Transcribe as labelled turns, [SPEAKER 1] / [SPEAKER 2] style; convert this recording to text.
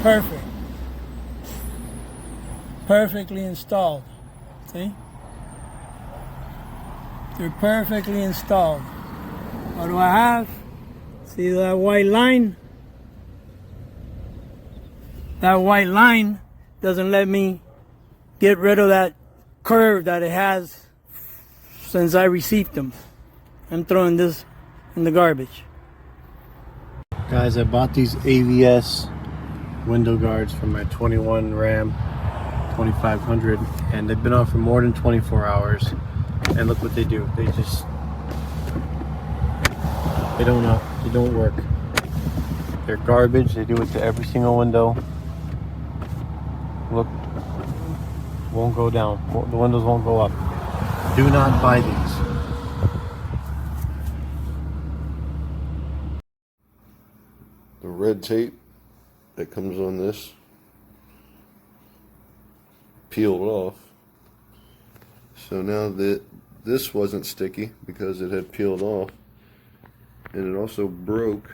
[SPEAKER 1] Perfect. Perfectly installed. See? They're perfectly installed. What do I have? See that white line? That white line doesn't let me get rid of that curve that it has since I received them. I'm throwing this in the garbage.
[SPEAKER 2] Guys, I bought these AVS window guards for my 21 Ram 2500, and they've been on for more than 24 hours. And look what they do. They don't work. They're garbage. They do it to every single window. Look, won't go down. The windows won't go up. Do not buy these.
[SPEAKER 3] The red tape that comes on this peeled off. So now that this wasn't sticky because it had peeled off, and it also broke